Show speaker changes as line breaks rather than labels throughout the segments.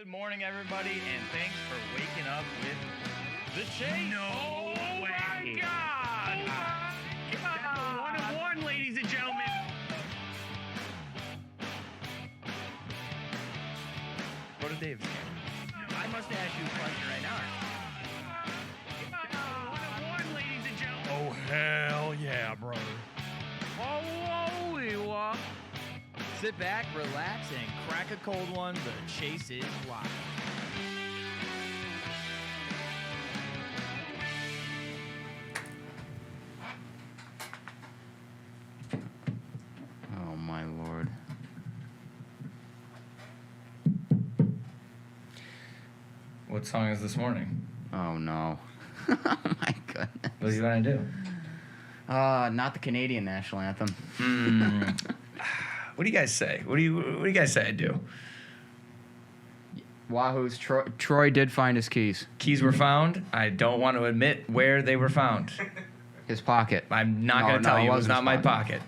Good morning, everybody, and thanks for waking up with the Chase.
No way.
My God!
That's a 1 of 1, ladies and gentlemen.
Go to Dave's.
I must ask you a question right now. 1 of 1, ladies and gentlemen.
Oh, hell yeah, brother.
Oh, whoa.
Sit back, relax, and crack a cold one. The Chase is live.
Oh, my Lord.
What song is this morning?
Oh, no. Oh, my goodness.
What are you going to do?
Not the Canadian national anthem.
What do you guys say? What do you guys say I do?
Wahoo's Troy did find his keys.
Keys were found. I don't want to admit where they were found.
His pocket.
I'm not
No,
going to tell
no, it
you. It was
wasn't
not my
his
pocket.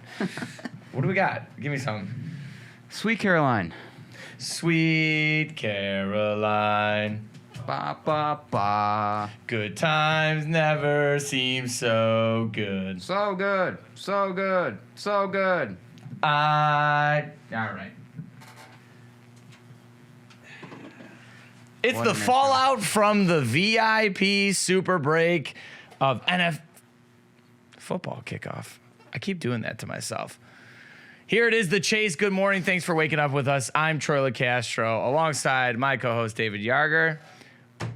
What do we got? Give me some.
Sweet Caroline.
Sweet Caroline.
Ba, ba, ba.
Good times never seem so good.
So good. So good. So good.
All right. It's
What
the
an intro.
fallout from the VIP super break of NFL football kickoff. I keep doing that to myself. Here it is, the Chase. Good morning. Thanks for waking up with us. I'm Troy LeCastro, alongside my co-host David Yarger.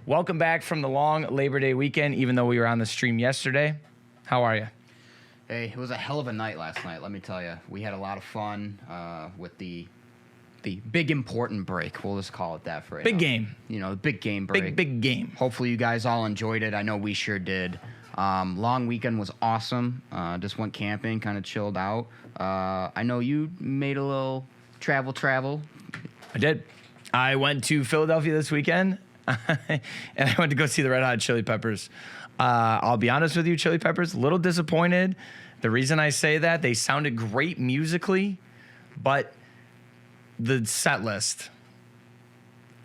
Welcome back from the long Labor Day weekend, even though we were on the stream yesterday. How are you?
Hey, it was a hell of a night last night, let me tell you. We had a lot of fun with the big important break. We'll just call it that for
Big game.
You know, the big game break.
Big game.
Hopefully you guys all enjoyed it. I know we sure did. Long weekend was awesome. Just went camping, kind of chilled out. I know you made a little travel.
I did. I went to Philadelphia this weekend, and I went to go see the Red Hot Chili Peppers. I'll be honest with you, Chili Peppers, a little disappointed. The reason I say that, they sounded great musically, but the set list,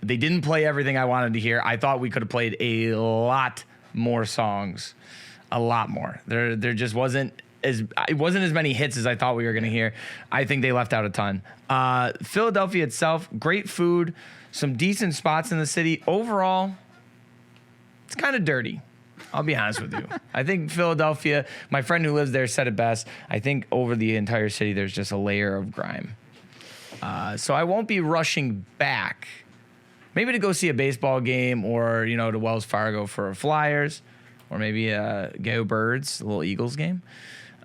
they didn't play everything I wanted to hear. I thought we could have played a lot more songs, a lot more. There just wasn't as many hits as I thought we were going to hear. I think they left out a ton. Philadelphia itself, great food, some decent spots in the city. Overall, it's kind of dirty. I'll be honest with you. I think Philadelphia, my friend who lives there said it best. I think over the entire city, there's just a layer of grime. So I won't be rushing back. Maybe to go see a baseball game or, to Wells Fargo for Flyers or maybe Go Birds, a little Eagles game.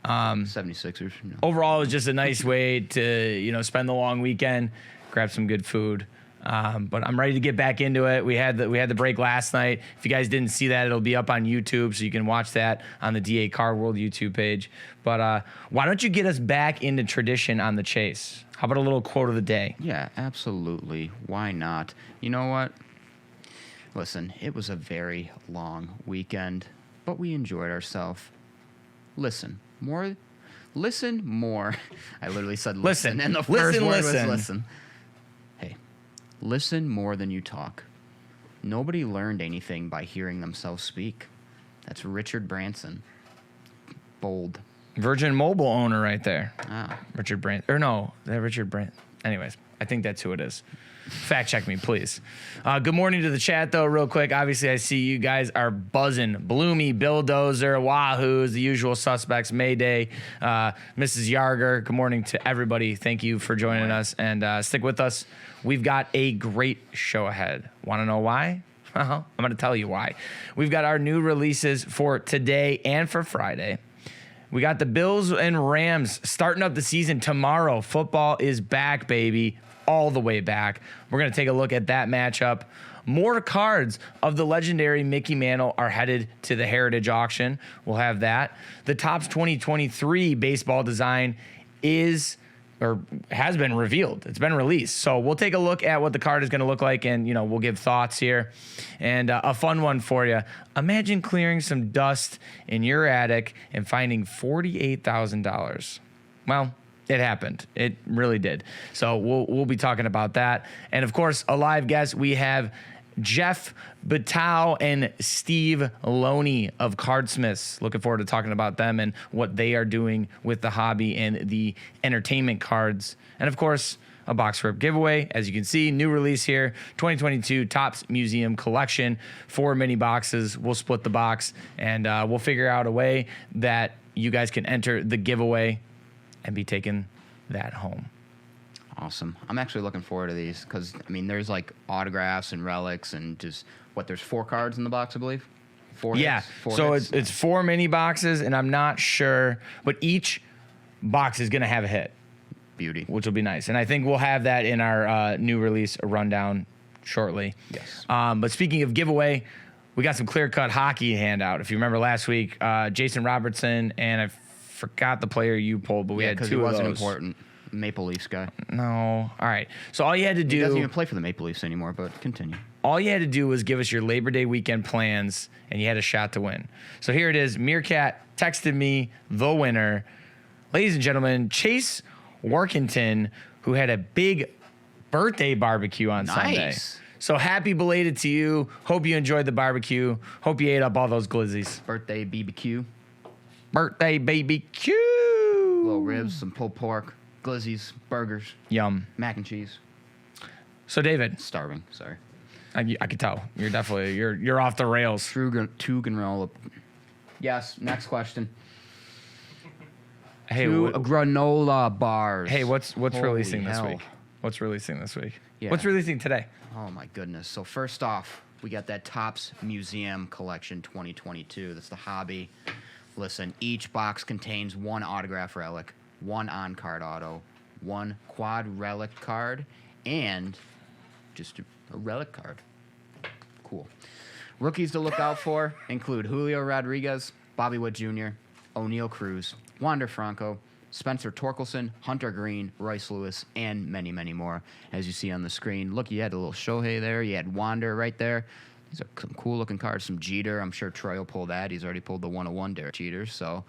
76ers. No.
Overall, it was just a nice way to, spend the long weekend, grab some good food. But I'm ready to get back into it. We had the break last night. If you guys didn't see that, it'll be up on YouTube, so you can watch that on the DA Car World YouTube page. But why don't you get us back into tradition on the Chase? How about a little quote of the day?
Yeah, absolutely. Why not? You know what? Listen, it was a very long weekend, but we enjoyed ourselves. Listen more. I literally said listen, and the first word was listen. Hey, listen more than you talk. Nobody learned anything by hearing themselves speak. That's Richard Branson. Bold.
Virgin Mobile owner right there.
Ah.
Richard Branson. Or no, that Richard Branson. Anyways, I think that's who it is. Fact check me, please. Good morning to the chat, though, real quick. Obviously, I see you guys are buzzing. Bloomy, Bill Dozer, Wahoo's, the usual suspects, Mayday, Mrs. Yarger. Good morning to everybody. Thank you for joining us, and stick with us. We've got a great show ahead. Want to know why? I'm going to tell you why. We've got our new releases for today and for Friday. We got the Bills and Rams starting up the season tomorrow. Football is back, baby, all the way back. We're going to take a look at that matchup. More cards of the legendary Mickey Mantle are headed to the Heritage Auction. We'll have that. The Topps 2023 baseball design has been revealed. It's been released. So we'll take a look at what the card is going to look like, and, we'll give thoughts here. And a fun one for you. Imagine clearing some dust in your attic and finding $48,000. Well, It happened. It really did. So we'll be talking about that. And of course, a live guest, we have Jeff Battau and Steve Loney of Cardsmiths. Looking forward to talking about them and what they are doing with the hobby and the entertainment cards. And of course, a box rip giveaway. As you can see, new release here, 2022 Topps Museum Collection, 4 mini boxes. We'll split the box and we'll figure out a way that you guys can enter the giveaway and be taking that home.
Awesome. I'm actually looking forward to these because, I mean, there's like autographs and relics and just, there's 4 cards in the box, I believe? 4
Yeah.
hits? 4
So
hits?
it's 4 mini boxes, and I'm not sure, but each box is going to have a hit,
Beauty.
which will be nice. And I think we'll have that in our new release rundown shortly.
Yes.
But speaking of giveaway, we got some clear-cut hockey handout. If you remember last week, Jason Robertson, and I forgot the player you pulled, but we had 2 of those.
Because he wasn't important. Maple Leafs guy.
No. All right. So all you had to do...
He doesn't even play for the Maple Leafs anymore, but continue.
All you had to do was give us your Labor Day weekend plans, and you had a shot to win. So here it is. Meerkat texted me the winner. Ladies and gentlemen, Chase Workington, who had a big birthday barbecue on Sunday.
Nice.
So happy belated to you. Hope you enjoyed the barbecue. Hope you ate up all those glizzies.
Birthday BBQ.
Birthday BBQ.
Little ribs, some pulled pork, glizzies, burgers,
Yum.
mac and cheese.
So David,
Starving, sorry.
I could tell you're definitely you're off the rails.
Two granola. Yes, next question.
Hey,
2 granola bars.
hey, what's
Holy
releasing this
hell.
week? What's releasing this week?
Yeah.
What's releasing today?
Oh my goodness. So first off, we got that Topps Museum Collection 2022. That's the hobby. Listen, each box contains 1 autograph relic, 1 on-card auto, 1 quad relic card, and just a relic card. Cool. Rookies to look out for include Julio Rodriguez, Bobby Wood Jr., O'Neal Cruz, Wander Franco, Spencer Torkelson, Hunter Green, Royce Lewis, and many, many more, as you see on the screen. Look, you had a little Shohei there. You had Wander right there. These are some cool-looking cards. Some Jeter. I'm sure Troy will pull that. He's already pulled the 101 Derek Jeter, so...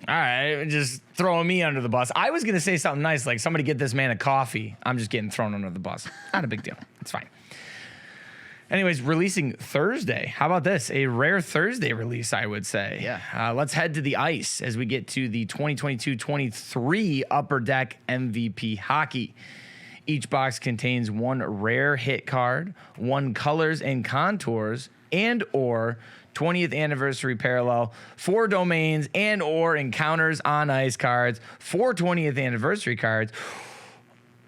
All right, just throwing me under the bus. I was going to say something nice, like somebody get this man a coffee. I'm just getting thrown under the bus. Not a big deal. It's fine. Anyways, releasing Thursday. How about this? A rare Thursday release, I would say.
Yeah.
Let's head to the ice as we get to the 2022-23 Upper Deck MVP Hockey. Each box contains 1 rare hit card, 1 colors and contours, and or 20th anniversary parallel, 4 domains and or encounters on ice cards, 4 20th anniversary cards,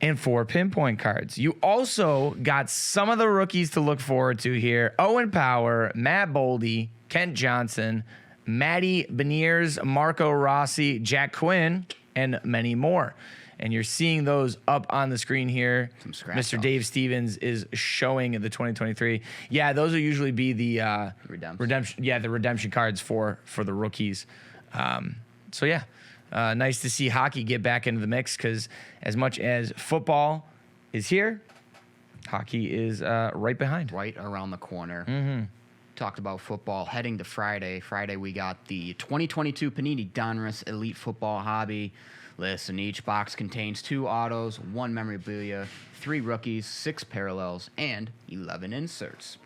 and 4 pinpoint cards. You also got some of the rookies to look forward to here. Owen Power, Matt Boldy, Kent Johnson, Matty Beniers, Marco Rossi, Jack Quinn, and many more. And you're seeing those up on the screen here.
Some scratch
Mr.
offs.
Dave Stevens is showing the 2023. Yeah, those will usually be the redemption. Yeah, the redemption cards for the rookies. So yeah, nice to see hockey get back into the mix because as much as football is here, hockey is right behind.
Right around the corner. Talked about football. Heading to Friday. Friday, we got the 2022 Panini Donruss Elite Football Hobby. Listen, each box contains 2 autos, 1 memorabilia, 3 rookies, 6 parallels, and 11 inserts.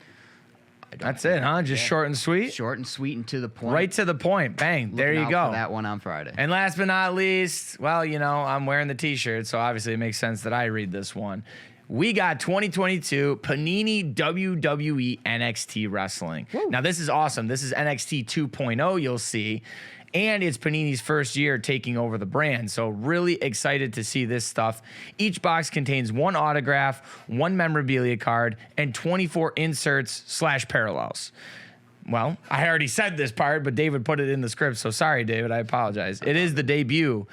That's it, huh? Just short and sweet?
Short and sweet and to the point.
Right to the point. Bang. There
Looking
you
out
go.
for that one on Friday.
And last but not least, well, you know, I'm wearing the t-shirt, so obviously it makes sense that I read this one. We got 2022 Panini WWE NXT Wrestling.
Woo.
Now, this is awesome. This is NXT 2.0, you'll see. And it's Panini's first year taking over the brand. So really excited to see this stuff. Each box contains 1 autograph, 1 memorabilia card, and 24 inserts / parallels. Well, I already said this part, but David put it in the script. So sorry, David. I apologize. It is the debut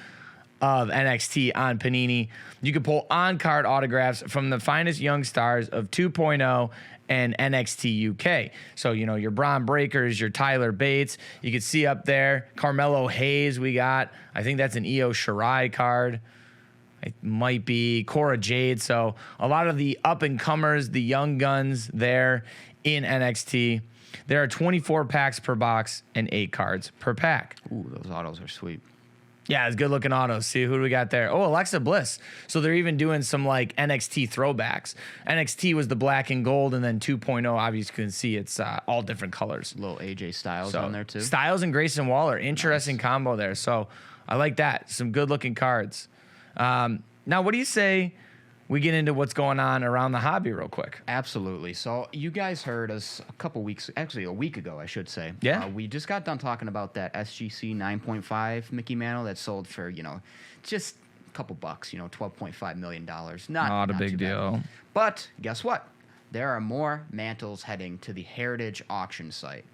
of NXT on Panini. You can pull on-card autographs from the finest young stars of 2.0 and NXT UK. So, you know, your Braun Breakers, your Tyler Bates. You can see up there, Carmelo Hayes we got. I think that's an Io Shirai card. It might be Cora Jade. So a lot of the up-and-comers, the young guns there in NXT. There are 24 packs per box and 8 cards per pack.
Ooh, those autos are sweet.
Yeah, it's good looking autos. See who do we got there? Oh, Alexa Bliss. So they're even doing some like NXT throwbacks. NXT was the black and gold, and then 2.0, obviously you can see it's all different colors.
Little AJ Styles
So
on there too.
Styles and Grayson Waller, interesting combo there. So I like that. Some good looking cards. Now, what do you say we get into what's going on around the hobby real quick?
Absolutely. So you guys heard us a week ago, I should say.
Yeah.
We just got done talking about that SGC 9.5 Mickey Mantle that sold for, just a couple bucks, $12.5 million. Not
a big
too bad.
deal.
But guess what? There are more mantles heading to the Heritage auction site.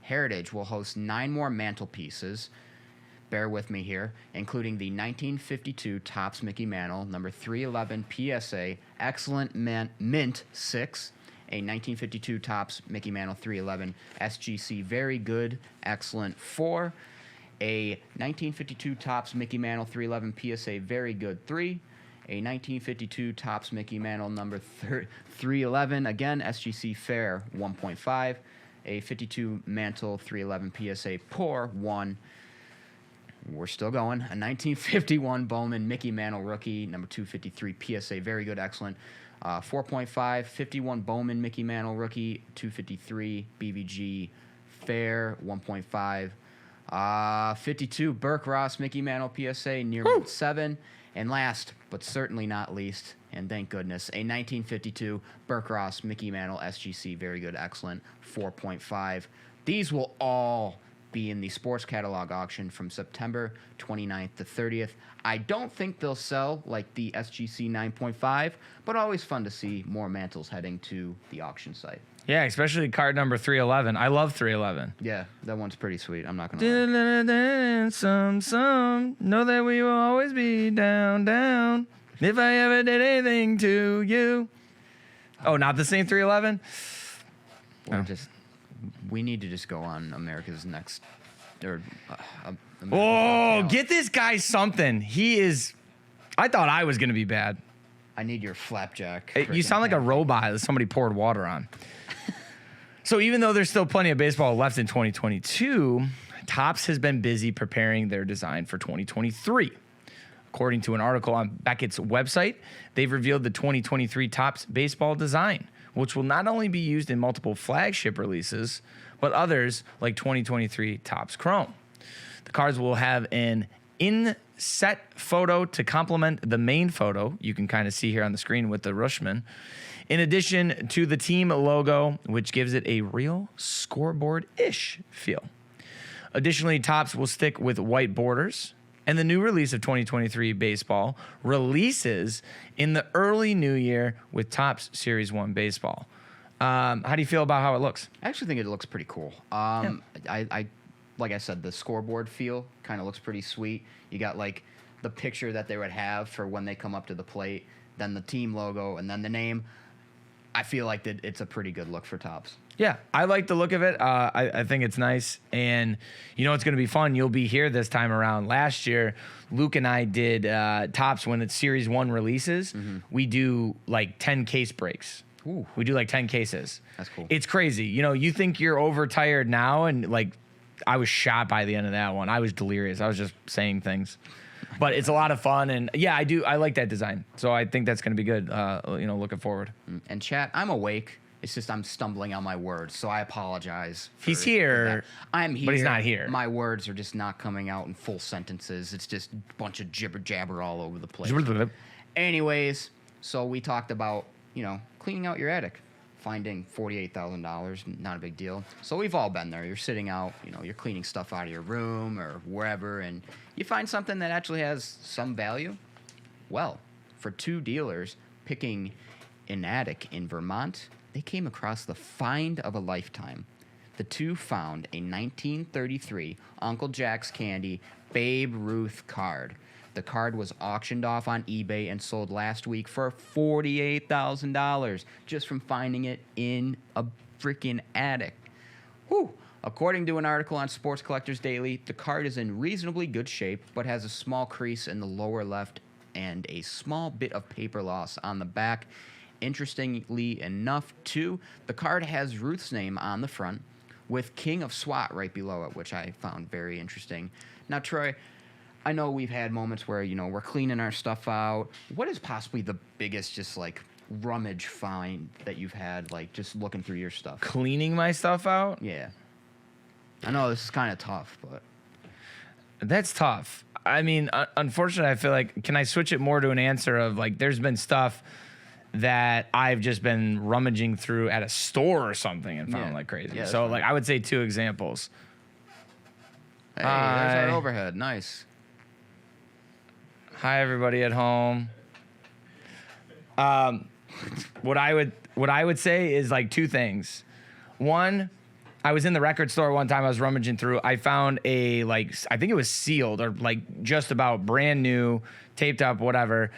Heritage will host 9 more mantle pieces. Bear with me here, including the 1952 Topps Mickey Mantle, number 311 PSA, Excellent Mint 6, a 1952 Topps Mickey Mantle 311 SGC Very Good Excellent 4, a 1952 Topps Mickey Mantle 311 PSA Very Good 3, a 1952 Topps Mickey Mantle number 311, again SGC Fair 1.5, a 52 Mantle 311 PSA Poor 1. We're still going. A 1951 Bowman Mickey Mantle rookie, number 253 PSA, very good, excellent. 4.5, 51 Bowman Mickey Mantle rookie, 253 BVG fair, 1.5. 52 Burke Ross Mickey Mantle PSA, near 7. And last, but certainly not least, and thank goodness, a 1952 Burke Ross Mickey Mantle SGC, very good, excellent, 4.5. These will all be in the sports catalog auction from September 29th to 30th. I don't think they'll sell like the SGC 9.5, but always fun to see more mantles heading to the auction site.
Yeah, especially card number 311. I love 311.
Yeah, that one's pretty sweet. I'm not going to lie.
Some know that we will always be down. If I ever did anything to you. Oh, not the same 311?
We need to just go on America's Next.
Get this guy something. He is. I thought I was going to be bad.
I need your flapjack.
You sound like a robot that somebody poured water on. So even though there's still plenty of baseball left in 2022, Topps has been busy preparing their design for 2023. According to an article on Beckett's website, they've revealed the 2023 Topps baseball design, which will not only be used in multiple flagship releases, but others like 2023 Topps Chrome. The cards will have an inset photo to complement the main photo you can kind of see here on the screen with the Rushman, in addition to the team logo, which gives it a real scoreboard-ish feel. Additionally, Topps will stick with white borders, and the new release of 2023 baseball releases in the early new year with Topps Series 1 baseball. How do you feel about how it looks?
I actually think it looks pretty cool. I like I said, the scoreboard feel kind of looks pretty sweet. You got like the picture that they would have for when they come up to the plate, then the team logo, and then the name. I feel like that it's a pretty good look for Topps.
Yeah, I like the look of it. I think it's nice. And you know it's going to be fun? You'll be here this time around. Last year, Luke and I did Topps when it's Series 1 releases. Mm-hmm. We do like 10 case breaks.
Ooh.
We do like 10 cases.
That's cool.
It's crazy. You know, you think you're overtired now, and like I was shot by the end of that one. I was delirious. I was just saying things. But it's a lot of fun, and yeah, I like that design. So I think that's going to be good. Looking forward.
And chat, I'm awake. It's just I'm stumbling on my words, so I apologize.
He's here.
I'm here,
but he's not here.
My words are just not coming out in full sentences. It's just a bunch of jibber jabber all over the place. Anyways, so we talked about cleaning out your attic, finding $48,000, not a big deal. So we've all been there. You're sitting out, you're cleaning stuff out of your room or wherever, and you find something that actually has some value. Well, for 2 dealers picking an attic in Vermont, they came across the find of a lifetime. The 2 found a 1933 Uncle Jack's Candy Babe Ruth card. The card was auctioned off on eBay and sold last week for $48,000 just from finding it in a freaking attic. Whew. According to an article on Sports Collectors Daily, the card is in reasonably good shape but has a small crease in the lower left and a small bit of paper loss on the back. Interestingly enough, too, the card has Ruth's name on the front with King of SWAT right below it, which I found very interesting. Now, Troy, I know we've had moments where, we're cleaning our stuff out. What is possibly the biggest just like rummage find that you've had, like just looking through your stuff?
Cleaning my stuff out?
Yeah. I know this is kind of tough, but
That's tough. I mean, unfortunately, I feel like, can I switch it more to an answer of like, there's been stuff that I've just been rummaging through at a store or something and found
Yeah.
like crazy.
Yeah,
So
that's
like, I would say 2 examples.
hey, there's
Hi.
our overhead. Nice.
Hi, everybody at home. What I would say is like 2 things. One, I was in the record store one time. I was rummaging through. I found I think it was sealed or like just about brand new, taped up, whatever.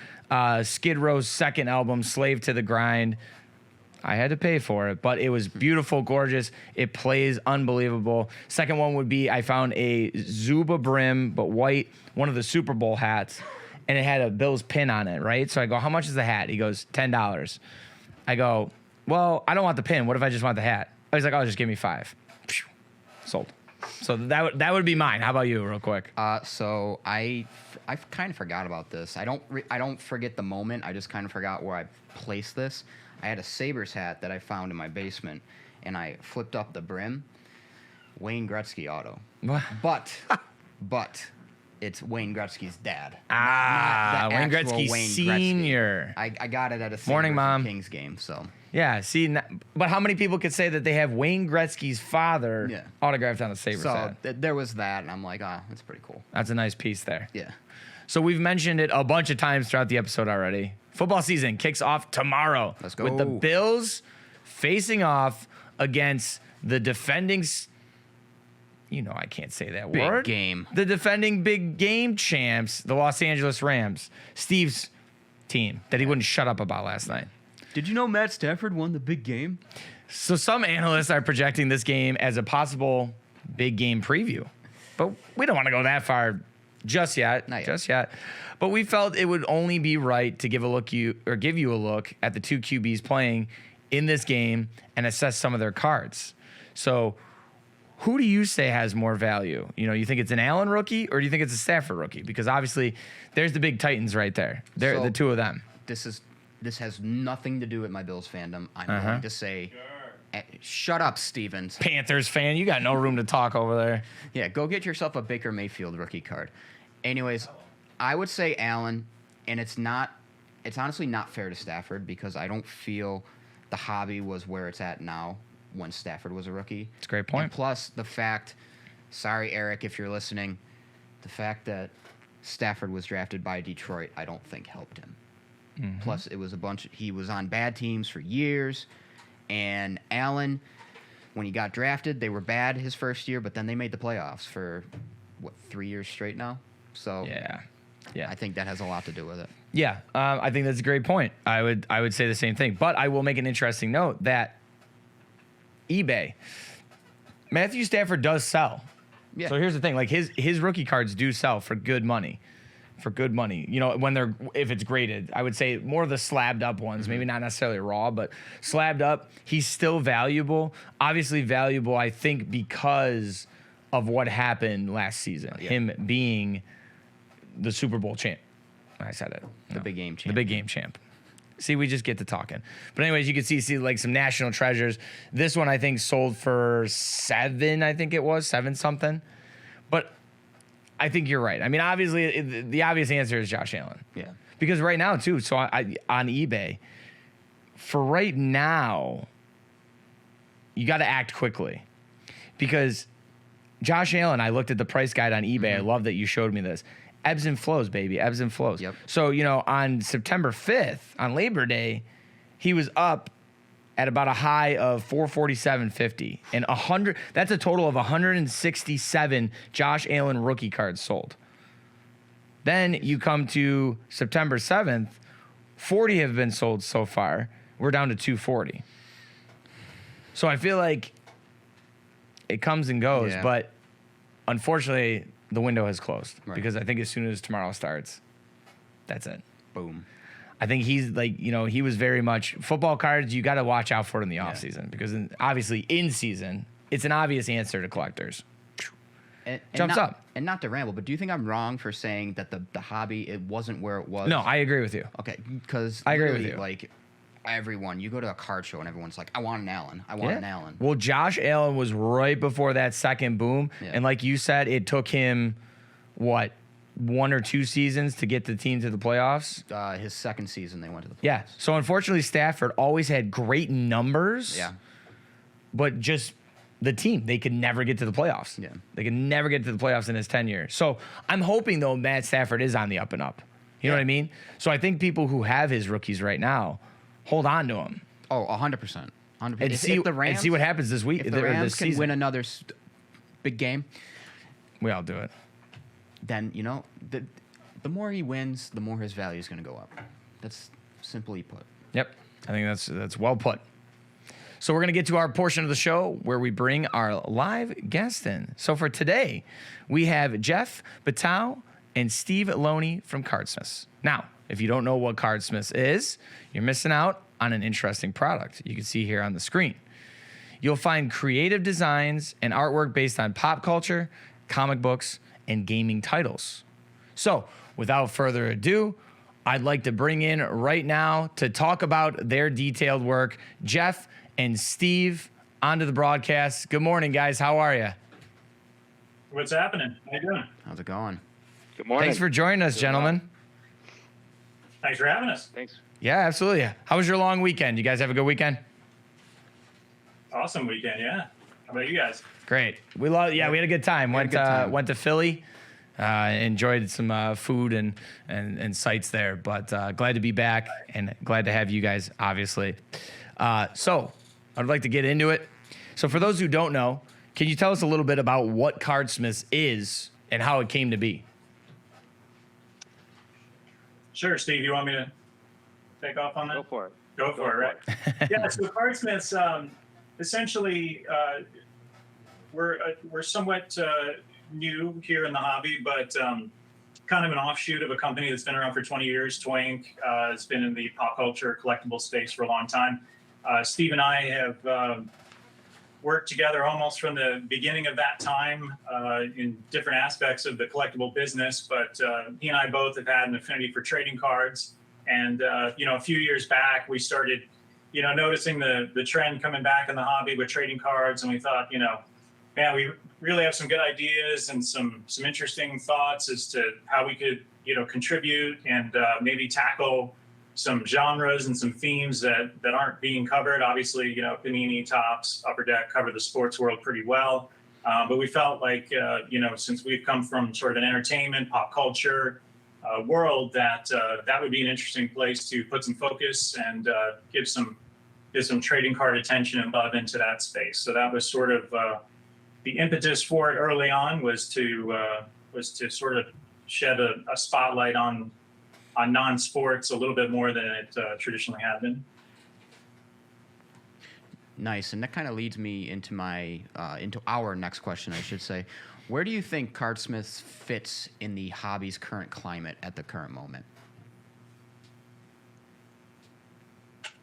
Skid Row's second album, Slave to the Grind. I had to pay for it, but it was beautiful, gorgeous. It plays unbelievable. Second one would be I found a Zuba brim, but white, one of the Super Bowl hats, and it had a Bills pin on it, right? So I go, how much is the hat? He goes, $10. I go, well, I don't want the pin. What if I just want the hat? He's like, oh, just give me 5. Phew. Sold. So that would be mine. How about you, real quick?
So I kind of forgot about this. I don't forget the moment. I just kind of forgot where I placed this. I had a Sabres hat that I found in my basement, and I flipped up the brim. Wayne Gretzky auto.
What?
But it's Wayne Gretzky's dad.
Ah,
Not the
Wayne
actual
Gretzky
Wayne
Senior.
I got it at a
Morning,
Sabres
Mom.
and Kings game. So
Yeah, see, but how many people could say that they have Wayne Gretzky's father
Yeah.
autographed on a Sabres hat?
there was that, and I'm like, that's pretty cool.
That's a nice piece there.
Yeah.
So we've mentioned it a bunch of times throughout the episode already. Football season kicks off tomorrow.
Let's go.
With the Bills facing off against the defending, I can't say that
Big
word.
game.
The defending big game champs, the Los Angeles Rams. Steve's team that he wouldn't shut up about last night.
Did you know Matt Stafford won the big game?
So some analysts are projecting this game as a possible big game preview. But we don't want to go that far just yet.
Not yet.
Just yet. But we felt it would only be right to give you a look at the 2 QBs playing in this game and assess some of their cards. So who do you say has more value? You think it's an Allen rookie or do you think it's a Stafford rookie? Because obviously there's the big Titans right there. They're
So-
the 2 of them.
This has nothing to do with my Bills fandom. I'm going to say, shut up, Stevens.
Panthers fan, you got no room to talk over there.
Yeah, go get yourself a Baker Mayfield rookie card. Anyways, I would say Allen, and it's honestly not fair to Stafford because I don't feel the hobby was where it's at now when Stafford was a rookie.
It's a great point.
And plus the fact, sorry Eric if you're listening, the fact that Stafford was drafted by Detroit I don't think helped him.
Mm-hmm.
Plus it was he was on bad teams for years, and Allen, when he got drafted, they were bad his first year, but then they made the playoffs for 3 years straight now. So
Yeah.
I think that has a lot to do with it.
Yeah, I think that's a great point. I would say the same thing, but I will make an interesting note that eBay, Matthew Stafford does sell.
Yeah.
So here's the thing: like his rookie cards do sell for good money. For good money, if it's graded, I would say more of the slabbed up ones, maybe not necessarily raw, but slabbed up. He's still valuable. Obviously valuable, I think, because of what happened last season.
Yeah.
Him being the Super Bowl champ. I said it.
The big game champ.
The big game champ. See, we just get to talking. But anyways, you can see like some national treasures. This one I think sold for 7, I think it was 7 something. But I think you're right. I mean, obviously, the obvious answer is Josh Allen.
Yeah.
Because right now, too, so I on eBay, for right now, you got to act quickly. Because Josh Allen, I looked at the price guide on eBay. I love that you showed me this. Ebbs and flows, baby. Ebbs and flows.
Yep.
So, on September 5th, on Labor Day, he was up at about a high of 447.50 and 100. That's a total of 167 Josh Allen rookie cards sold. Then you come to September 7th, 40 have been sold so far. We're down to 240. So I feel like it comes and goes,
Yeah.
but unfortunately the window has closed because
Right.
I think as soon as tomorrow starts, that's it.
Boom.
I think he's like, he was very much football cards. You got to watch out for it in the offseason because obviously in season, it's an obvious answer to collectors. jumps up.
And not to ramble, but do you think I'm wrong for saying that the hobby, it wasn't where it was?
No, I agree with you.
Okay, because
I agree with you.
Like everyone, you go to a card show and everyone's like, I want an Allen. I want an Allen.
Well, Josh Allen was right before that second boom.
Yeah.
And like you said, it took him, what, 1 or 2 seasons to get the team to the playoffs?
His second season, they went to the playoffs.
Yeah. So unfortunately, Stafford always had great numbers.
Yeah.
But just the team, they could never get to the playoffs.
Yeah.
They could never get to the playoffs in his tenure. So I'm hoping, though, Matt Stafford is on the up and up. You know what I mean? So I think people who have his rookies right now, hold on to him.
Oh, 100%. 100%.
And see what happens this week.
If the Rams
this
can
season.
win another big game,
We all do it.
then, the more he wins, the more his value is going to go up. That's simply put.
Yep. I think that's well put. So we're going to get to our portion of the show where we bring our live guest in. So for today, we have Jeff Battau and Steve Loney from Cardsmiths. Now, if you don't know what Cardsmiths is, you're missing out on an interesting product you can see here on the screen. You'll find creative designs and artwork based on pop culture, comic books, and gaming titles. So without further ado, I'd like to bring in right now to talk about their detailed work, Jeff and Steve onto the broadcast. Good morning, guys. How are you?
What's happening? How you doing?
How's it going?
Good morning.
Thanks for joining us, gentlemen.
Thanks for having us.
Thanks.
Yeah, absolutely. How was your long weekend? You guys have a good weekend?
Awesome weekend, yeah. How about you guys?
Great. We had a good time.
We had a good time.
Went to Philly. Enjoyed some food and sights there, but glad to be back and glad to have you guys, obviously. So I'd like to get into it. So for those who don't know, can you tell us a little bit about what Cardsmiths is and how it came to be?
Sure, Steve, you want me to take off on that?
Go for it.
Go for it, right? Yeah, so Cardsmiths, essentially, we're somewhat new here in the hobby, but kind of an offshoot of a company that's been around for 20 years. Twank has been in the pop culture collectible space for a long time. Steve and I have worked together almost from the beginning of that time in different aspects of the collectible business, but he and I both have had an affinity for trading cards. And, a few years back, we started, noticing the trend coming back in the hobby with trading cards. And we thought, man, we really have some good ideas and some interesting thoughts as to how we could, contribute and maybe tackle some genres and some themes that aren't being covered. Obviously, Panini, Topps, Upper Deck cover the sports world pretty well. But we felt like, since we've come from sort of an entertainment, pop culture world, that would be an interesting place to put some focus and give some trading card attention and love into that space. So that was sort of the impetus for it early on, was to sort of shed a spotlight on non-sports a little bit more than it traditionally had been.
Nice, and that kind of leads me into into our next question, I should say. Where do you think Cardsmiths fits in the hobby's current climate at the current moment?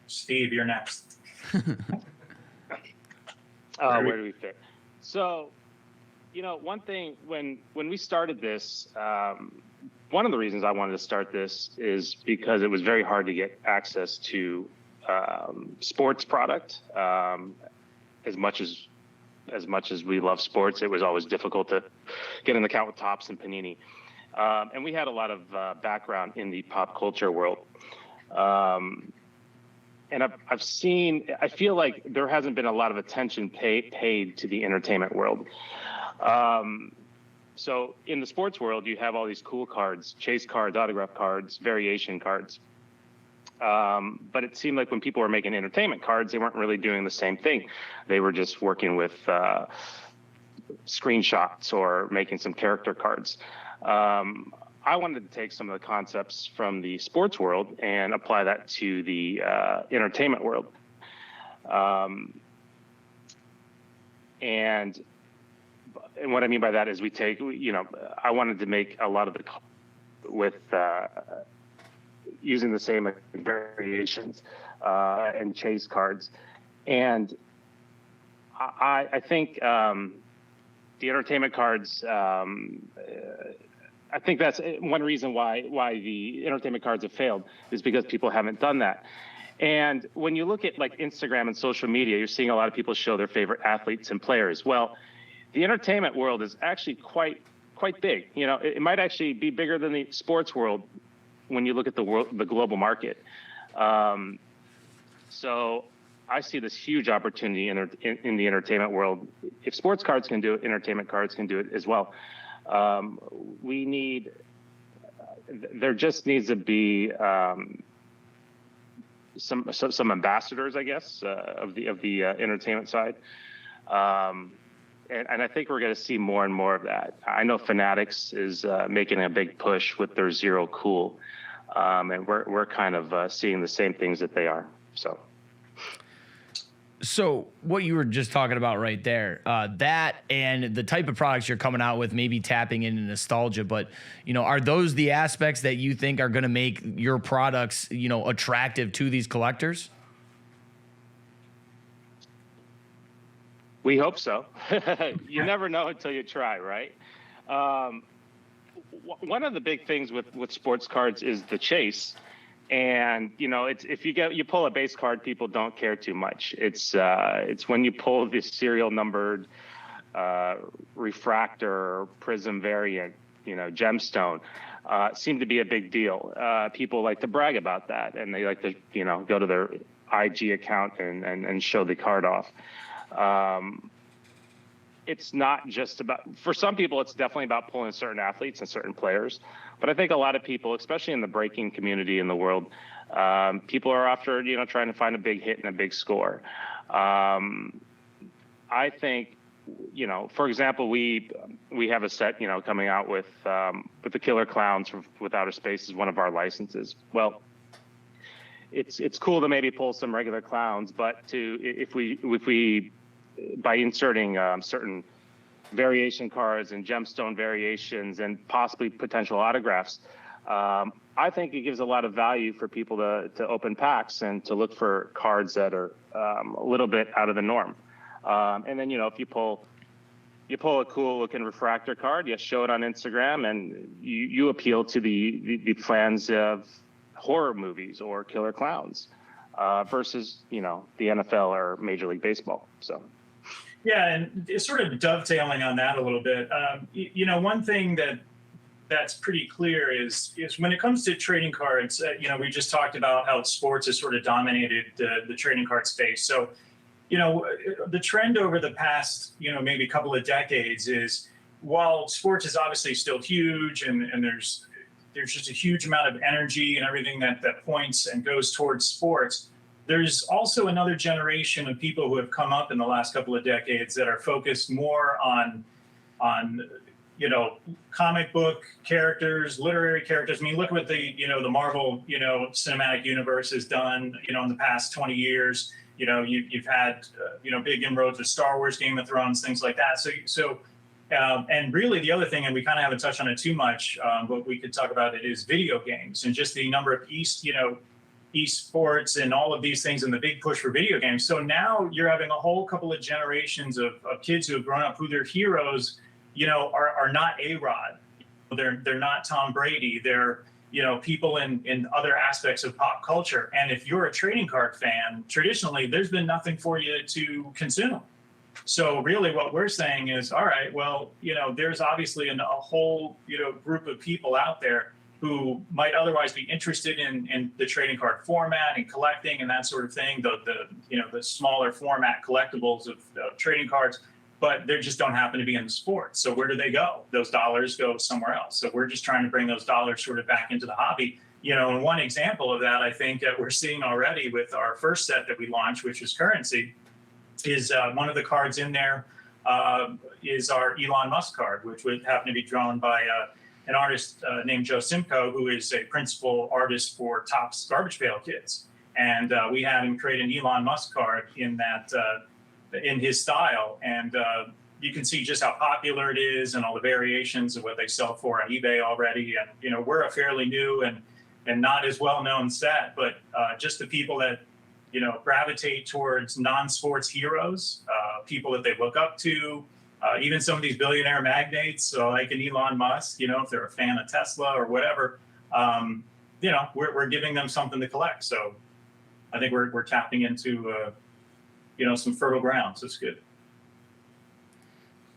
Steve, you're next.
Where do we fit? So, one thing, when we started this, one of the reasons I wanted to start this is because it was very hard to get access to sports product. As much as we love sports, it was always difficult to get an account with Topps and Panini. And we had a lot of background in the pop culture world. And I feel like there hasn't been a lot of attention paid to the entertainment world. So in the sports world, you have all these cool cards, chase cards, autograph cards, variation cards. But it seemed like when people were making entertainment cards, they weren't really doing the same thing. They were just working with screenshots or making some character cards. I wanted to take some of the concepts from the sports world and apply that to the entertainment world. And what I mean by that is I wanted to make a lot of the with using the same variations and chase cards. And I think the entertainment cards. I think that's one reason why the entertainment cards have failed, is because people haven't done that. And when you look at like Instagram and social media, you're seeing a lot of people show their favorite athletes and players. Well, the entertainment world is actually quite big. You know, it might actually be bigger than the sports world when you look at the global market. So I see this huge opportunity in the entertainment world. If sports cards can do it, entertainment cards can do it as well. There just needs to be some ambassadors, I guess, of the entertainment side. And I think we're going to see more and more of that. I know Fanatics is making a big push with their Zero Cool, and we're kind of seeing the same things that they are.
So what you were just talking about right there, that and the type of products you're coming out with, maybe tapping into nostalgia, but, you know, are those the aspects that you think are going to make your products, you know, attractive to these collectors?
We hope so. You never know until you try, right? One of the big things with sports cards is the chase. And, you know, it's if you pull a base card, people don't care too much. It's when you pull the serial numbered refractor, prism variant, you know, gemstone, seem to be a big deal. People like to brag about that, and they like to, you know, go to their IG account and show the card off. It's not just about, for some people, it's definitely about pulling certain athletes and certain players. But I think a lot of people, especially in the breaking community in the world, people are after, you know, trying to find a big hit and a big score. I think, you know, for example, we have a set, you know, coming out with the Killer Clowns with Outer Space is one of our licenses. Well, it's cool to maybe pull some regular clowns, but if we by inserting certain variation cards and gemstone variations and possibly potential autographs, I think it gives a lot of value for people to open packs and to look for cards that are a little bit out of the norm. And then, you know, if you pull a cool looking refractor card, you show it on Instagram, and you appeal to the fans of horror movies or killer clowns versus, you know, the NFL or Major League Baseball. So.
Yeah, and it's sort of dovetailing on that a little bit. You know, one thing that's pretty clear is when it comes to trading cards, you know, we just talked about how sports has sort of dominated the trading card space. So, you know, the trend over the past, you know, maybe couple of decades is, while sports is obviously still huge, and there's just a huge amount of energy and everything that points and goes towards sports, there's also another generation of people who have come up in the last couple of decades that are focused more on you know, comic book characters, literary characters. I mean, look what the Marvel, you know, cinematic universe has done, you know, in the past 20 years. You know, you've had you know, big inroads with Star Wars, Game of Thrones, things like that. So and really the other thing, and we kind of haven't touched on it too much, but we could talk about it, is video games and just the number of esports and all of these things and the big push for video games. So now you're having a whole couple of generations of kids who have grown up who their heroes, you know, are not A-Rod. They're not Tom Brady. They're, you know, people in other aspects of pop culture. And if you're a trading card fan, traditionally, there's been nothing for you to consume. So really what we're saying is, all right, well, you know, there's obviously a whole, you know, group of people out there who might otherwise be interested in the trading card format and collecting and that sort of thing, the smaller format collectibles of trading cards, but they just don't happen to be in the sport. So where do they go? Those dollars go somewhere else. So we're just trying to bring those dollars sort of back into the hobby. You know, and one example of that, I think that we're seeing already with our first set that we launched, which is Currency, is one of the cards in there is our Elon Musk card, which would happen to be drawn by an artist named Joe Simcoe, who is a principal artist for Topps Garbage Pail Kids. And we had him create an Elon Musk card in that, in his style. And you can see just how popular it is and all the variations of what they sell for on eBay already. And, you know, we're a fairly new and not as well-known set, but just the people that, you know, gravitate towards non-sports heroes, people that they look up to, even some of these billionaire magnates, so like an Elon Musk, if they're a fan of Tesla or whatever, we're giving them something to collect. So I think we're tapping into, some fertile ground. So it's good.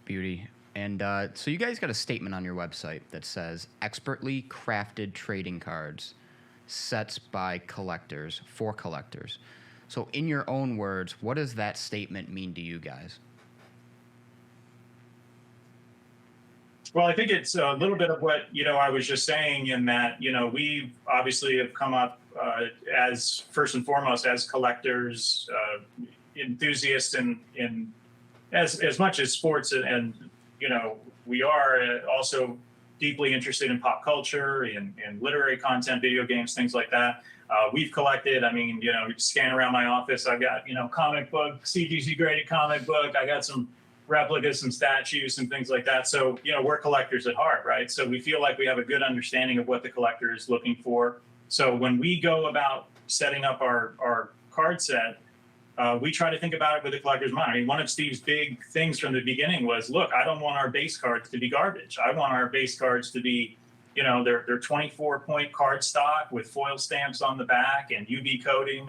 Beauty. And so you guys got a statement on your website that says expertly crafted trading cards, sets by collectors for collectors. So in your own words, what does that statement mean to you guys?
Well, I think it's a little bit of what, I was just saying in that, we obviously have come up as first and foremost as collectors, enthusiasts in as much as sports and we are also deeply interested in pop culture and literary content, video games, things like that. We've collected, you scan around my office, I've got, comic book, CGC graded comic book. I got some replicas, some statues and things like that. So, we're collectors at heart, right? So we feel like we have a good understanding of what the collector is looking for. So when we go about setting up our card set, we try to think about it with the collector's mind. One of Steve's big things from the beginning was, look, I don't want our base cards to be garbage. I want our base cards to be, they're 24-point card stock with foil stamps on the back and UV coating.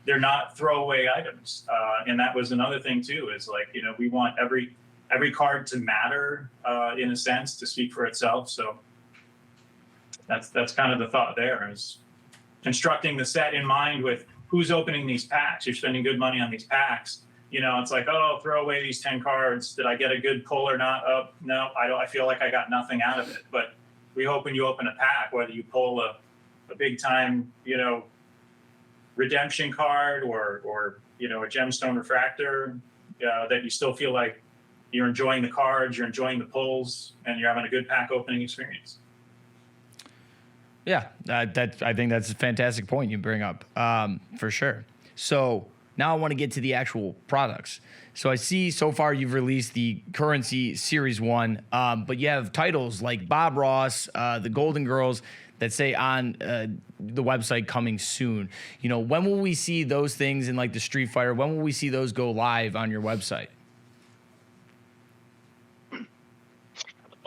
They're not throwaway items. And that was another thing too, is like, we want every card to matter in a sense, to speak for itself. So that's kind of the thought there, is constructing the set in mind with who's opening these packs. You're spending good money on these packs. It's like, oh, throw away these 10 cards. Did I get a good pull or not? Oh, no, I don't. I feel like I got nothing out of it. But we hope when you open a pack, whether you pull a big time, redemption card or a gemstone refractor, that you still feel like you're enjoying the cards, you're enjoying the pulls, and you're having a good pack opening experience.
Yeah, I think that's a fantastic point you bring up, for sure. So now I want to get to the actual products. So I see so far you've released the Currency Series 1, but you have titles like Bob Ross, the Golden Girls, that say on the website coming soon. When will we see those things in like the Street Fighter? When will we see those go live on your website?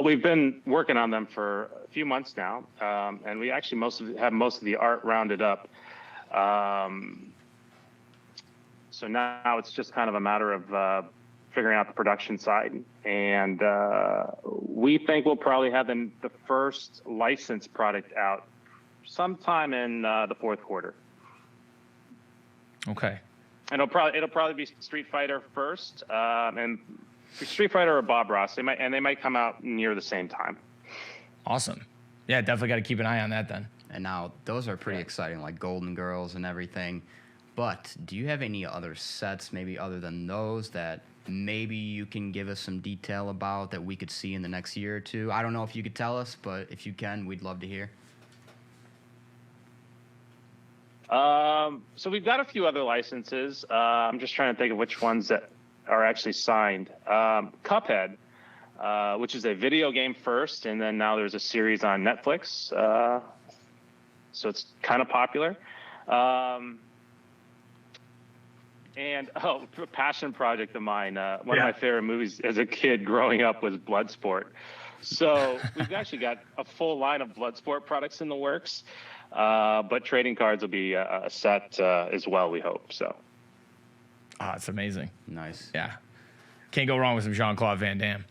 We've been working on them for a few months now, and we actually have most of the art rounded up. So now it's just kind of a matter of figuring out the production side, and we think we'll probably have the first licensed product out sometime in the fourth quarter.
Okay.
And it'll probably be Street Fighter first, and Street Fighter or Bob Ross. They might come out near the same time.
Awesome. Yeah, definitely got to keep an eye on that then.
And now those are pretty exciting, like Golden Girls and everything. But do you have any other sets, maybe other than those, that maybe you can give us some detail about that we could see in the next year or two? I don't know if you could tell us, but if you can, we'd love to hear.
So we've got a few other licenses. I'm just trying to think of which ones that are actually signed. Cuphead, which is a video game first, and then now there's a series on Netflix. So it's kind of popular. And a passion project of mine. One of my favorite movies as a kid growing up was Bloodsport. So we've actually got a full line of Bloodsport products in the works. But trading cards will be a set as well, we hope. So.
Oh, it's amazing.
Nice.
Yeah. Can't go wrong with some Jean-Claude Van Damme.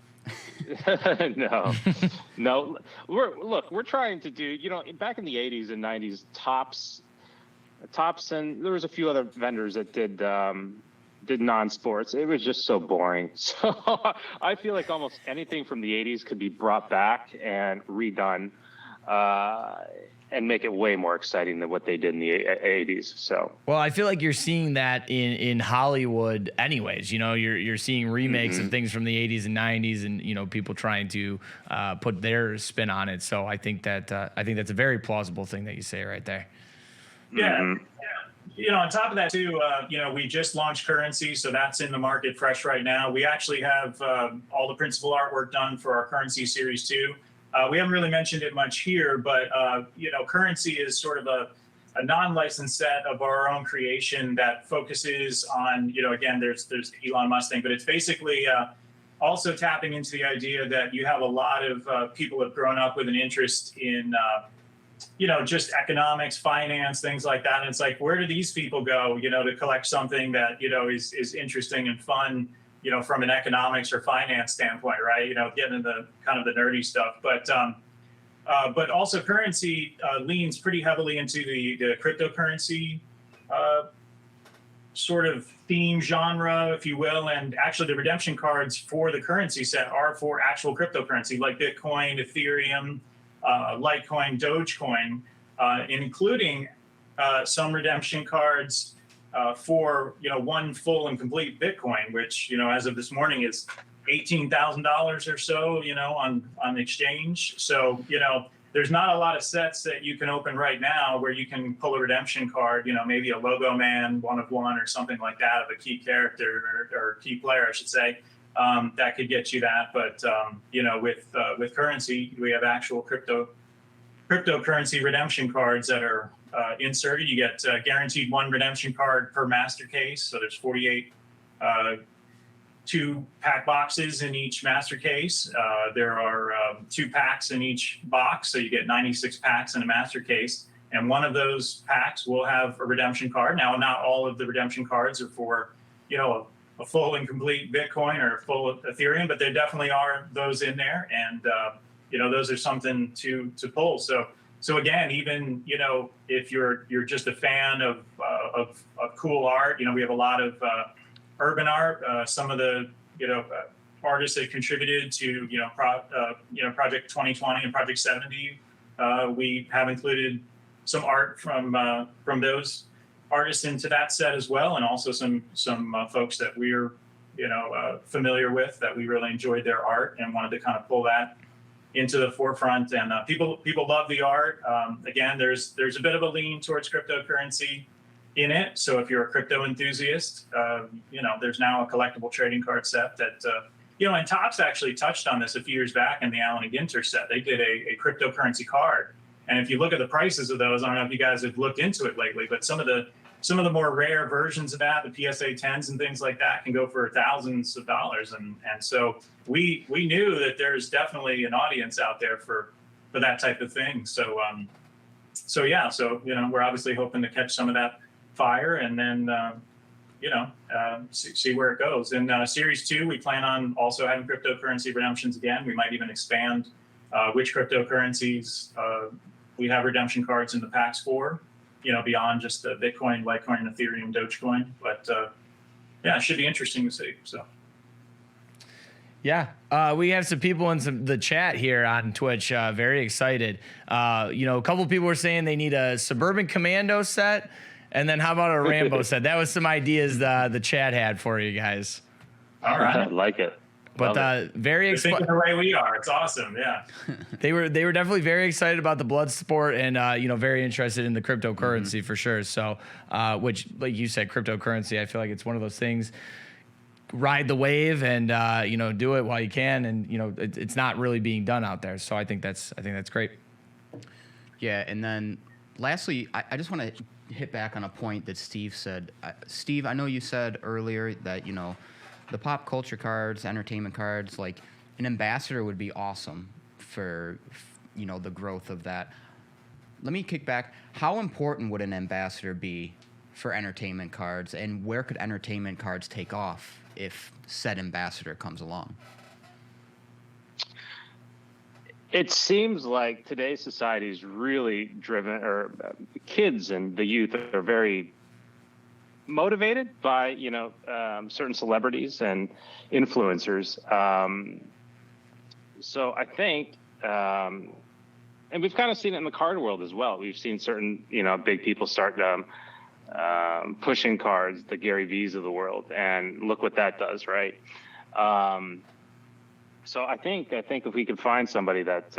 No. We're trying to do, back in the 80s and 90s, Topps, and there was a few other vendors that did non-sports. It was just so boring. So I feel like almost anything from the 80s could be brought back and redone. And make it way more exciting than what they did in the 80s. So,
well, I feel like you're seeing that in Hollywood anyways. You're seeing remakes of things from the 80s and 90s, and people trying to put their spin on it. So I think that's a very plausible thing that you say right there.
Yeah. On top of that too, we just launched Currency, so that's in the market fresh right now. We actually have all the principal artwork done for our Currency Series 2. We haven't really mentioned it much here, but Currency is sort of a non-licensed set of our own creation that focuses on, again, there's the Elon Musk thing, but it's basically also tapping into the idea that you have a lot of people who have grown up with an interest in, just economics, finance, things like that. And it's like, where do these people go, to collect something that, is interesting and fun, from an economics or finance standpoint, right? Getting into the kind of the nerdy stuff. But also currency leans pretty heavily into the cryptocurrency sort of theme genre, if you will. And actually the redemption cards for the currency set are for actual cryptocurrency like Bitcoin, Ethereum, Litecoin, Dogecoin, including some redemption cards for, one full and complete Bitcoin, which, as of this morning is $18,000 or so, on the exchange. So, there's not a lot of sets that you can open right now where you can pull a redemption card, maybe a Logo Man 1 of 1 or something like that of a key character or key player, I should say, that could get you that. But, with currency, we have actual cryptocurrency redemption cards that are inserted. You get guaranteed 1 redemption card per master case. So there's 48 2-pack boxes in each master case. There are 2 packs in each box, so you get 96 packs in a master case. And one of those packs will have a redemption card. Now, not all of the redemption cards are for, a full and complete Bitcoin or full Ethereum, but there definitely are those in there, and those are something to pull. So again, even if you're just a fan of cool art, we have a lot of urban art. Some of the artists that contributed to Project 2020 and Project 70, we have included some art from those artists into that set as well, and also some folks that we're familiar with that we really enjoyed their art and wanted to kind of pull that into the forefront. And people love the art. Again, there's a bit of a lean towards cryptocurrency in it. So if you're a crypto enthusiast, there's now a collectible trading card set that, and Topps actually touched on this a few years back in the Allen and Ginter set. They did a cryptocurrency card. And if you look at the prices of those, I don't know if you guys have looked into it lately, but some of the more rare versions of that, the PSA 10s and things like that, can go for thousands of dollars. And so we knew that there's definitely an audience out there for that type of thing. So we're obviously hoping to catch some of that fire and then see where it goes. In Series 2, we plan on also having cryptocurrency redemptions again. We might even expand which cryptocurrencies we have redemption cards in the packs for, beyond just the Bitcoin, Litecoin, Ethereum, Dogecoin. But it should be interesting to see. So.
Yeah, we have some people in the chat here on Twitch, very excited. A couple people were saying they need a Suburban Commando set, and then how about a Rambo set? That was some ideas the chat had for you guys.
All right,
I like it.
But very
thinking the way we are. It's awesome. Yeah.
They were definitely very excited about the blood sport and very interested in the cryptocurrency for sure. So which, like you said, cryptocurrency, I feel like it's one of those things. Ride the wave and do it while you can, and it's not really being done out there. So I think that's great.
Yeah, and then lastly, I just want to hit back on a point that Steve said. Steve, I know you said earlier that the pop culture cards, entertainment cards, like an ambassador would be awesome for the growth of that. Let me kick back. How important would an ambassador be for entertainment cards, and where could entertainment cards take off if said ambassador comes along?
It seems like today's society is really driven, or kids and the youth are very motivated by certain celebrities and influencers. So I think, and we've kind of seen it in the card world as well. We've seen certain big people start pushing cards, the Gary V's of the world, and look what that does, right? So I think if we could find somebody that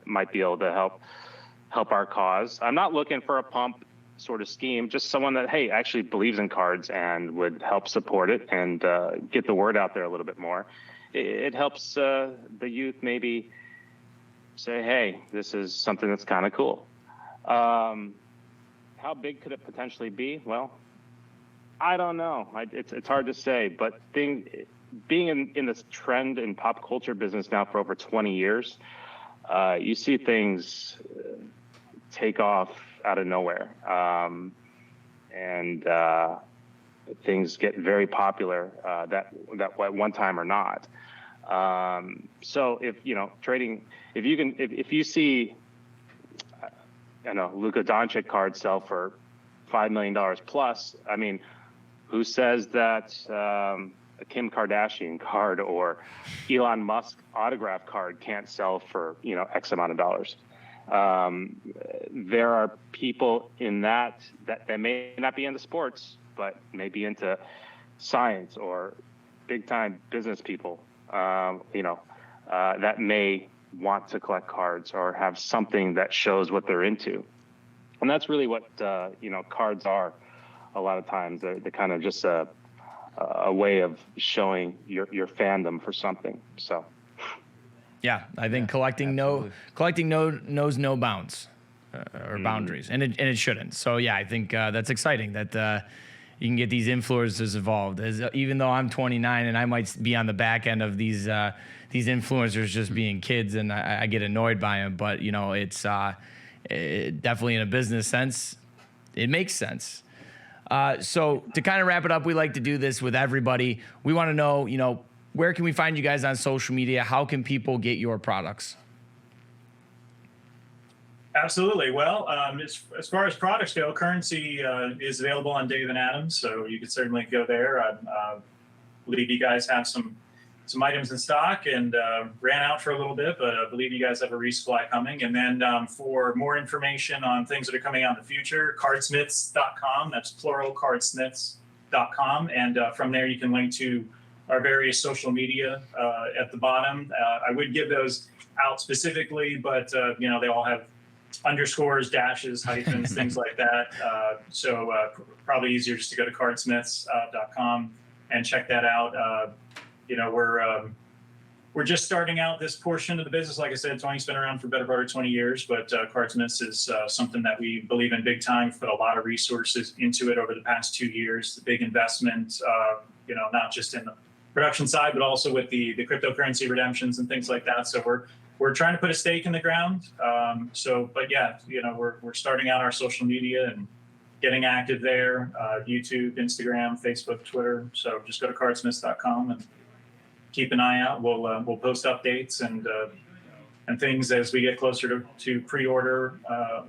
might be able to help our cause. I'm not looking for a pump sort of scheme, just someone that, hey, actually believes in cards and would help support it and get the word out there a little bit more. It helps the youth maybe say, hey, this is something that's kind of cool. How big could it potentially be? Well, I don't know. It's hard to say, but being in this trend in pop culture business now for over 20 years, you see things take off out of nowhere, and things get very popular that at one time or not. So if trading, if you see, I know Luka Doncic cards sell for $5 million plus. I mean, who says that a Kim Kardashian card or Elon Musk autograph card can't sell for X amount of dollars? There are people in that may not be into sports, but may be into science or big time business people. That may want to collect cards or have something that shows what they're into. And that's really what, cards are a lot of times. They're kind of just a way of showing your fandom for something. So,
yeah, I think collecting knows no bounds or boundaries, and it shouldn't. So yeah, I think that's exciting that you can get these influencers involved. Even though I'm 29 and I might be on the back end of these influencers just being kids, and I get annoyed by them, but it's definitely in a business sense, it makes sense. So to kind of wrap it up, we like to do this with everybody. We want to know, where can we find you guys on social media? How can people get your products?
Absolutely. Well, as far as products go, Currency is available on Dave and Adams, so you could certainly go there. I believe you guys have some items in stock, and ran out for a little bit, but I believe you guys have a resupply coming. And then for more information on things that are coming out in the future, cardsmiths.com. That's plural, cardsmiths.com. And from there, you can link to our various social media at the bottom. I would give those out specifically, but they all have underscores, dashes, hyphens, things like that. So probably easier just to go to cardsmiths.com and check that out. We're just starting out this portion of the business. Like I said, Tony's been around for the better part of 20 years, but Cardsmiths is something that we believe in big time. Put a lot of resources into it over the past 2 years. The big investment, not just in the production side, but also with the cryptocurrency redemptions and things like that. So we're trying to put a stake in the ground. We're starting out our social media and getting active there, YouTube, Instagram, Facebook, Twitter. So just go to cardsmiths.com and keep an eye out. We'll post updates and things as we get closer to pre-order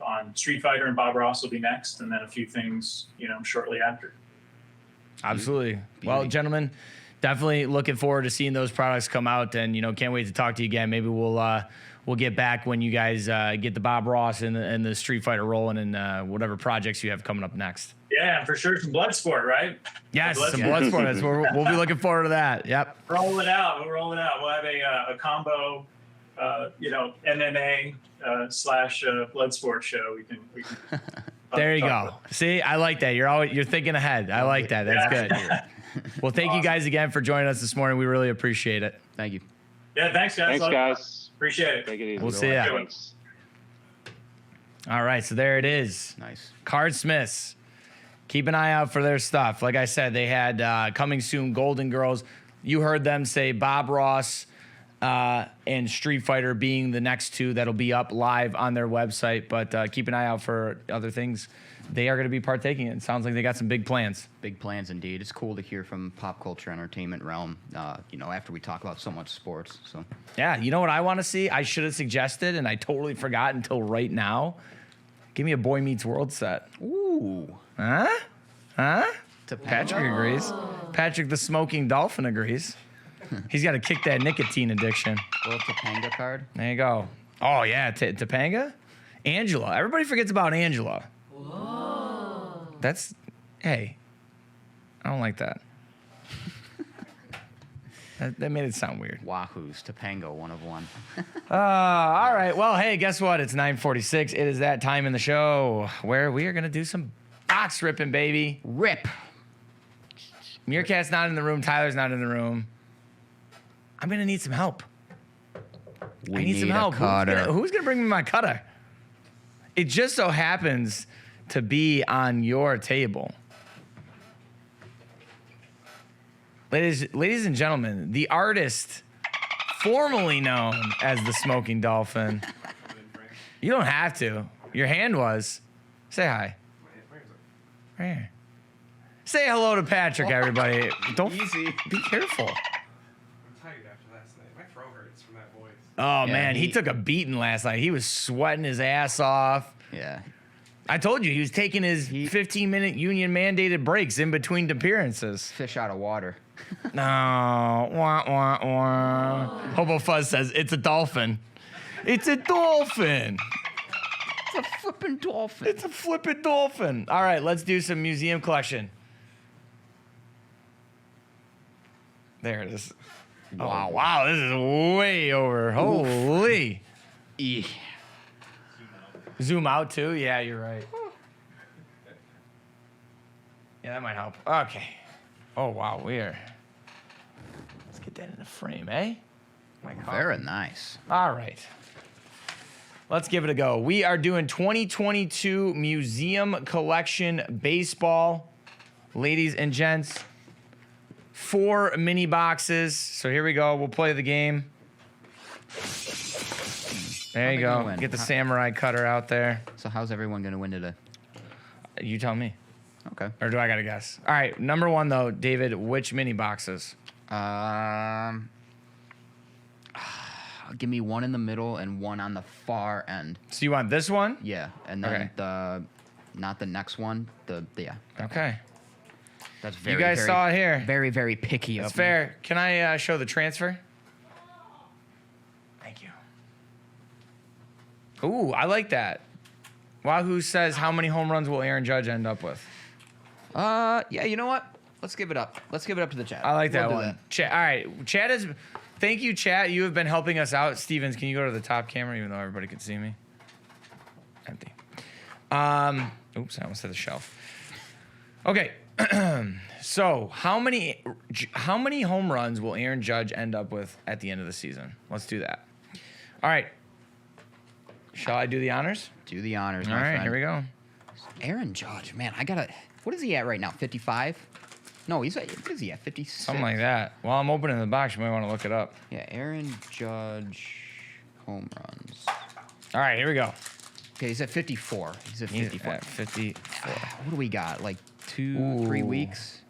on Street Fighter, and Bob Ross will be next, and then a few things shortly after.
Absolutely. Well, gentlemen, definitely looking forward to seeing those products come out, and can't wait to talk to you again. Maybe we'll get back when you guys get the Bob Ross and the Street Fighter rolling, and whatever projects you have coming up next.
Yeah, for sure. Some Bloodsport, right?
Yes, some Bloodsport. We'll be looking forward to that. Yep.
Roll it out. We'll have a combo, MMA / Bloodsport show. We can
there you go. See, I like that. You're thinking ahead. I like that. That's good. Well, thank you guys again for joining us this morning. We really appreciate it.
Thank you.
Yeah, thanks, guys.
Thanks, guys.
Appreciate it.
Take it easy.
We'll see ya. All right, so there it is.
Nice.
Cardsmiths. Keep an eye out for their stuff. Like I said, they had coming soon Golden Girls. You heard them say Bob Ross and Street Fighter being the next two that'll be up live on their website. But keep an eye out for other things they are going to be partaking in. Sounds like they got some big plans.
Big plans indeed. It's cool to hear from pop culture entertainment realm, after we talk about so much sports. So
yeah, you know what I want to see? I should have suggested, and I totally forgot until right now. Give me a Boy Meets World set.
Ooh.
Huh?
Topanga.
Patrick agrees. Patrick the Smoking Dolphin agrees. He's got to kick that nicotine addiction.
Little Topanga card.
There you go. Oh, yeah. Topanga? Angela. Everybody forgets about Angela.
Whoa.
Hey, I don't like that. That made it sound weird.
Wahoo's Topanga 1 of 1.
All right. Well, hey, guess what? It's 9:46. It is that time in the show where we are going to do some box ripping, baby.
Rip.
Meerkat's not in the room. Tyler's not in the room. I'm going to need some help. I need some help. Who's going to bring me my cutter? It just so happens to be on your table. Ladies and gentlemen, the artist formerly known as the Smoking Dolphin. You don't have to. Your hand was. Say hi. Right here. Say hello to Patrick, everybody. Don't
Easy.
Be careful.
I'm tired after last night. My throat hurts from that voice.
Oh
Yeah,
man, he
he-
took a beating last night. He was sweating his ass off.
Yeah.
I told you he was taking his
He-
15-minute union mandated breaks in between appearances.
Fish out of water.
No. Wah, wah, wah. Hobo Fuzz says, it's a dolphin. It's a dolphin.
It's a flippin' dolphin.
It's a flippin' dolphin. All right, let's do some museum collection. There it is.
Wow.
Oh, wow, this is way over. Holy.
Eeh.
Zoom out too? Yeah, you're right. Yeah, that might help. Okay. Oh, wow, we're. Let's get that in the frame, eh? My coffee.
Very nice.
All right. Let's give it a go. We are doing 2022 Museum Collection Baseball. Ladies and gents, 4 mini boxes. So here we go. We'll play the game. There you
they gonna
go.
win?
Get the samurai cutter out there.
So how's everyone gonna win today?
You tell me.
Okay.
Or do I got to guess? All right. Number 1, though, David, which mini boxes?
Give me one in the middle and one on the far end.
So you want this one?
Yeah, and then
Okay.
not the next one. Yeah.
Okay.
That's very.
You guys
very,
saw it here.
Very, very picky.
That's
of me.
fair. Can I show the transfer? Thank you. Ooh, I like that. Wahoo says, how many home runs will Aaron Judge end up with?
Yeah. You know what? Let's give it up. Let's give it up to the chat.
I like that
We'll do
one. Chat. All right. Chat is. Thank you, chat. You have been helping us out. Stevens, can you go to the top camera, even though everybody can see me? Empty. Oops, I almost hit the shelf. Okay. So, how many home runs will Aaron Judge end up with at the end of the season? Let's do that. All right. Shall I do the honors?
Do the honors.
All
my
right,
friend.
here we go.
Aaron Judge, man, I gotta. What is he at right now? 55? No, he's at. What is he at? 56.
Something like that. While I'm opening the box, you might want to look it up.
Yeah, Aaron Judge home runs.
All right, here we go.
Okay, he's at 54. He's at
He's
54.
at 54.
What do we got? Like 2-3
Ooh.
weeks?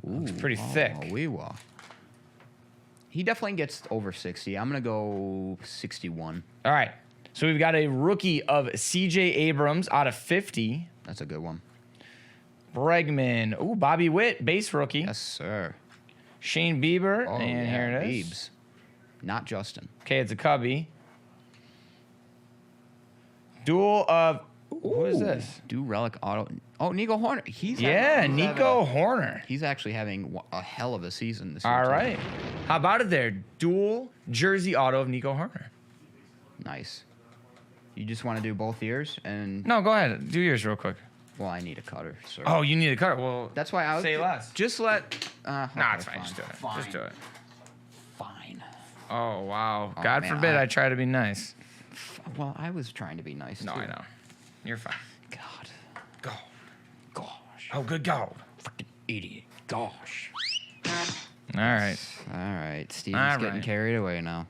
It's pretty thick.
Oh, we will. He definitely gets over 60. I'm gonna go 61.
All right. So we've got a rookie of C.J. Abrams out of 50.
That's a good one.
Bregman. Ooh, Bobby Witt, base rookie.
Yes, sir.
Shane Bieber.
Oh,
and
yeah,
here it is.
Biebs. Not Justin.
Okay, it's a Cubby. Duel of. Who is this?
Do relic auto. Oh, Nico Horner.
Yeah, Nico Horner.
He's actually having a hell of a season this year.
All
too.
right. How about it there? Dual jersey auto of Nico Horner.
Nice. You just want to do both ears and
No, go ahead. Do yours real quick.
well, I need a cutter, sir.
Oh, you need a cut. Well,
That's why I was
say less.
Just let.
Nah,
okay,
it's fine. Just do it.
Fine.
Just do it.
Fine.
Oh, wow.
Oh,
God
man,
forbid I try to be nice.
Well, I was trying to be nice.
No,
too.
I know. You're fine.
God.
Go.
Gosh.
Oh, good go.
Freaking idiot. Gosh.
All right.
All right. Steven's
All
getting
right.
carried away now.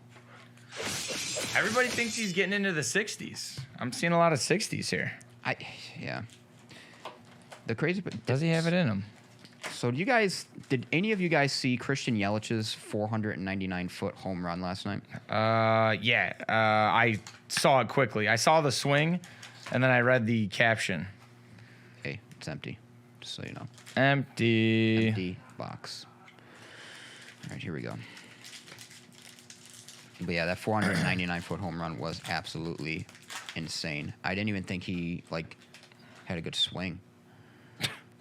Everybody thinks he's getting into the 60s. I'm seeing a lot of 60s here.
Yeah. The crazy part.
Does he have it in him?
So did any of you guys see Christian Yelich's 499-foot home run last night?
Yeah. I saw it quickly. I saw the swing, and then I read the caption.
Hey, it's empty. Just so you know.
Empty.
Empty box. All right, here we go. But yeah, that 499-foot home run was absolutely insane. I didn't even think he had a good swing.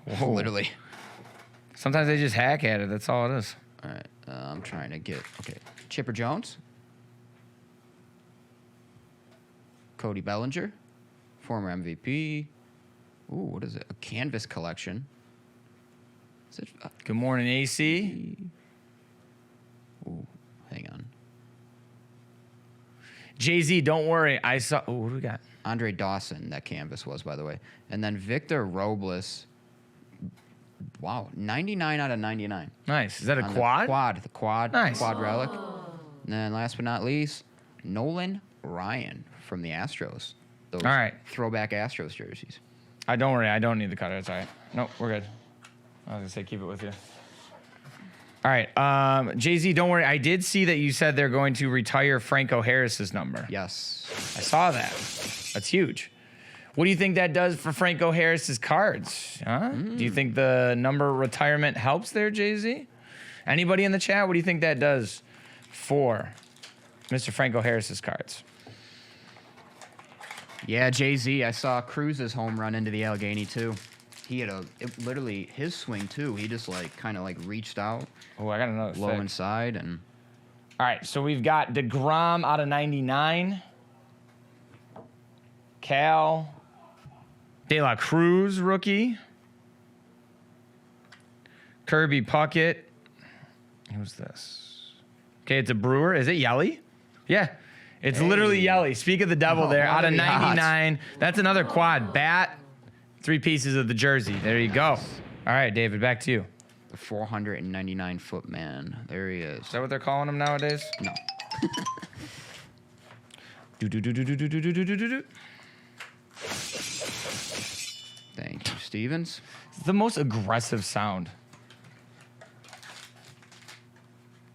Whoa.
Literally.
Sometimes they just hack at it. That's all it is.
All right, I'm trying to get Chipper Jones, Cody Bellinger, former MVP. Ooh, what is it? A canvas collection. Is it?
Good morning, AC.
Ooh, hang on.
Jay-Z, don't worry. I saw. Oh, what do we got?
Andre Dawson, that canvas was, by the way. And then Victor Robles, Wow, 99 out of 99.
Nice. Is that a
On
quad?
The quad.
Nice.
Quad relic. And then last but not least, Nolan Ryan from the Astros. Those
All right.
throwback Astros jerseys.
Don't worry. I don't need the cutter. It's all right. Nope, we're good. I was going to say keep it with you. All right. Jay-Z, don't worry. I did see that you said they're going to retire Franco Harris's number.
Yes.
I saw that. That's huge. What do you think that does for Franco Harris's cards? Huh? Do you think the number retirement helps there, Jay-Z? Anybody in the chat? What do you think that does for Mr. Franco Harris's cards?
Yeah, Jay-Z. I saw Cruz's home run into the Allegheny too. He had literally his swing too. He just kind of reached out
Oh, I got another
low
thick.
inside and
All right, so we've got DeGrom out of 99. Cal. De La Cruz, rookie. Kirby Puckett. Who's this? Okay, it's a Brewer. Is it Yelly? Yeah. It's literally Yelly. Speak of the devil
Oh,
there. Out of
that'd be hot.
99. That's another quad. Bat. 3 pieces of the jersey. There you go. All right, David, back to you.
the 499-foot man. There he is.
Is that what they're calling him nowadays?
No.
Do.
Thank you, Stevens.
It's the most aggressive sound.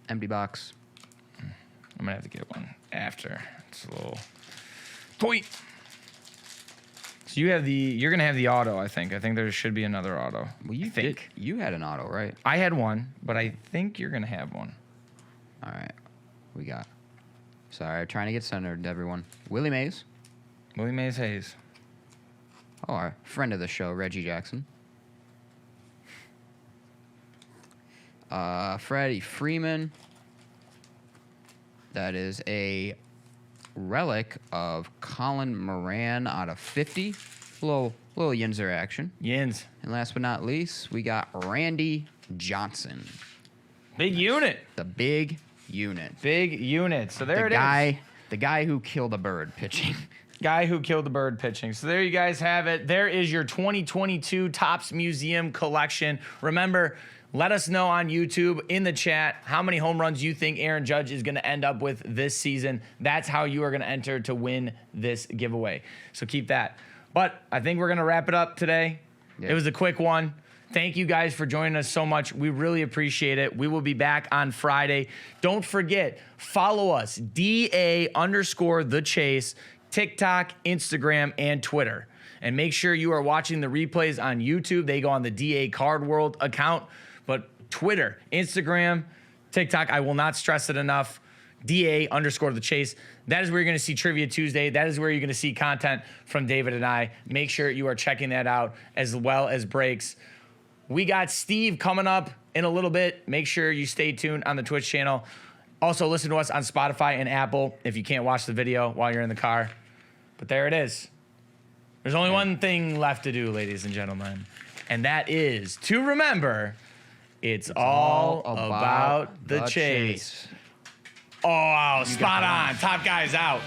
Empty box.
I'm gonna have to get one after. It's a little toy. So you're gonna have the auto, I think. I think there should be another auto.
Well, you
think
you had an auto, right?
I had one, but I think you're gonna have one.
All right. We got. Sorry, trying to get centered, everyone. Willie Mays.
Willie Mays Hayes.
Oh, our friend of the show, Reggie Jackson. Freddie Freeman. That is a relic of Colin Moran out of 50. Little Yinzer action.
Yins.
And last but not least, we got Randy Johnson.
Big unit.
The big unit.
Big unit. So there it is.
The guy who killed a bird pitching.
Guy who killed the bird pitching. So there you guys have it. There is your 2022 Topps Museum collection. Remember, let us know on YouTube in the chat how many home runs you think Aaron Judge is going to end up with this season. That's how you are going to enter to win this giveaway. So keep that. But I think we're going to wrap it up today.
Yeah.
It was a quick one. Thank you guys for joining us so much. We really appreciate it. We will be back on Friday. Don't forget, follow us, DA_The Chase, TikTok, Instagram, and Twitter. And make sure you are watching the replays on YouTube. They go on the DA Card World account. But Twitter, Instagram, TikTok, I will not stress it enough. DA_The Chase. That is where you're going to see Trivia Tuesday. That is where you're going to see content from David and I. Make sure you are checking that out as well as breaks. We got Steve coming up in a little bit. Make sure you stay tuned on the Twitch channel. Also, listen to us on Spotify and Apple if you can't watch the video while you're in the car. But there it is. There's only one thing left to do, ladies and gentlemen, and that is to remember it's all about the chase. Oh, wow, spot on. Top guys out.